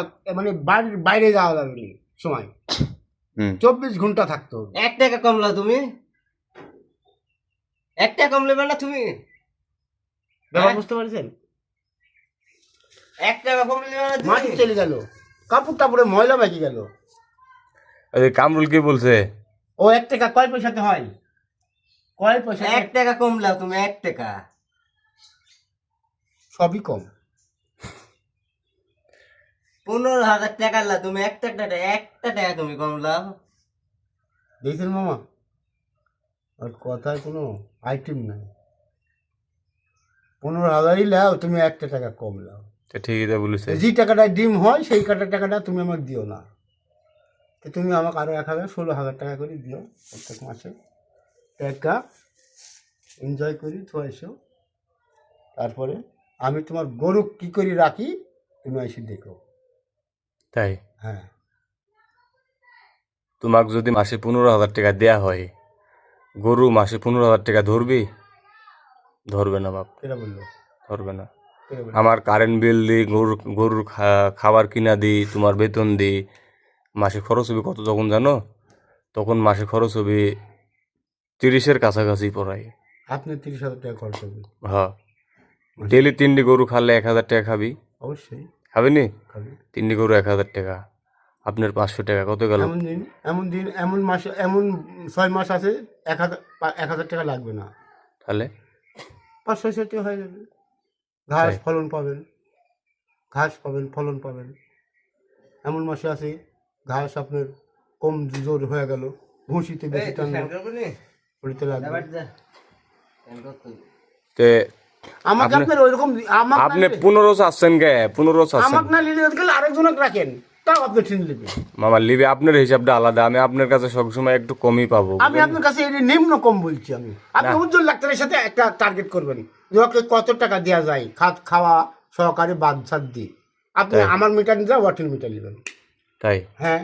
একটা মানে বাড়ির বাইরে যাওয়া যাবে না সময়, 24 ঘন্টা থাকতে হবে। 1 টাকা কমলা তুমি, 1 টাকা কম নেবে না তুমি? ব্যাপার বুঝতে পারছেন? 1 টাকা কম নেবে না তুমি? মাটি চলে গেল, কাপড় টাপড়ে ময়লা বাকি গেল। কামরুল কি বলছে? ও 1 টাকা কয় পয়সাতে হয়? কয় পয়সা? 1 টাকা কম লাও তুমি, 1 টাকা। সবই কম। 15,000 টাকা লাও তুমি, 1 টাকা তুমি কম লাও। দেখছেন মামা, ওর কথায় কোনো আইটেম নাই। 15,000ই লাও তুমি, 1 টাকা কম লাও। ঠিকই তো বলেছে। যে টাকাটায় ডিম হয় সেই টাকাটা তুমি আমাকে দিও না, তো তুমি আমাকে আরো 1,000 16,000 টাকা করে দিও প্রত্যেক মাসে। টাকা এনজয় করি তো এসো, তারপরে আমি তোমার গরু কি করে রাখি তুমি এসে দেখো। তাই হ্যাঁ, তোমাকে যদি মাসে 15,000 টাকা দেয়া হয়, গরু মাসে 15,000 টাকা ধরবি? ধরবে না বাপ, কেটা বললো? ধরবে না। কেটা বললো? আমার কারেন্ট বিল দিই, গরুর খাবার কিনা দিই, তোমার বেতন দিই, মাসে খরচ হবে কত তখন জানো? তখন মাসে খরচ হবে 30-এর কাছাকাছি পড়াই। আপনি 30,000 টাকা খরচ হবে? হ্যাঁ, ডেলি 3টি গরু খালে 1,000 টাকা খাবি। অবশ্যই খাবি নি? খাবে। 3টি গরু 1,000 টাকা, আপনার 500 টাকা কত গেল? এমন মাস, এমন 6 মাস আছে 1,000 টাকা লাগবে না, তাহলে 500-600 টাকা হয়ে যাবে। ঘাস তাই। ফলন পাবেন, ঘাস পাবেন, ফলন পাবেন। এমন মাসে আছে ঘাস আপনার কম জোর হয়ে গেল, ভুসিতে বেশি টানলো, উড়িতে লাগবে। তে আমাকে আপনার ওইরকম আপনি 15 চাচ্ছেন গে, 15 চাচ্ছেন। আমাকে না নিলে গেলে আরেকজনকে রাখেন, তাও আপনি ঠিক নেবেন। মামা লিবে আপনার হিসাবটা আলাদা, আমি আপনার কাছে সবসময় একটু কমই পাবো। আমি আপনার কাছে এই নিম্ন কম বলছি। আপনি উজ্জ্বল ডাক্তারের সাথে একটা টার্গেট করবেন যে ওকে কত টাকা দেওয়া যায় খাওয়া সহকারে বাদ সাদ দিয়ে, আপনি আমার মিটার নিলে ওয়াটের মিটার নেবেন। তাই? হ্যাঁ,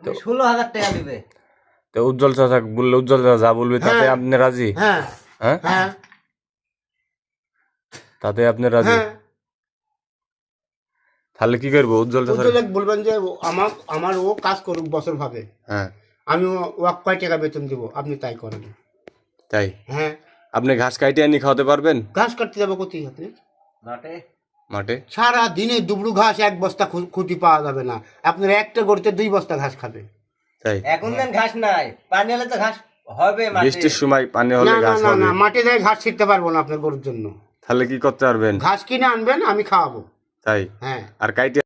16,000 টাকা দিবে। তো উজ্জ্বল চাচা বললে, উজ্জ্বল চাচা যা বলবে তাতে হ্যাঁ। আপনি রাজি? হ্যাঁ, হ্যাঁ, হ্যাঁ, তাতে আপনি রাজি? হ্যাঁ। তাহলে কি করবো উজ্জ্বল চাচা? উজ্জ্বল বলবেন যে আমার ও কাজ করুক বছর ভাবে, হ্যাঁ, আমি ও কয় টাকা বেতন দেবো, আপনি তাই করেন। তাই? হ্যাঁ, আপনি ঘাস কাটিয়ে আনি খাওয়াতে পারবেন? ঘাস কাটতে যাবো কোথায় আপনি? মাঠে সারা দিনে দুবড়ু ঘাস 1 বস্তা খুঁটি পাওয়া যাবে না, আপনার একটা গড়তে 2 বস্তা ঘাস খাবে। তাই? এখন দেন ঘাস নাই, পানি হলে তো ঘাস হবে মাঠে। বৃষ্টির সময় পানি না হলে না ঘাস না হবে। না, মাঠে যাই ঘাস ছিঁড়তে পারবো না আপনার গরুর জন্য। তাহলে কি করতে পারবেন? ঘাস কিনে আনবেন, আমি খাওয়াবো। তাই? হ্যাঁ। আর কাইটে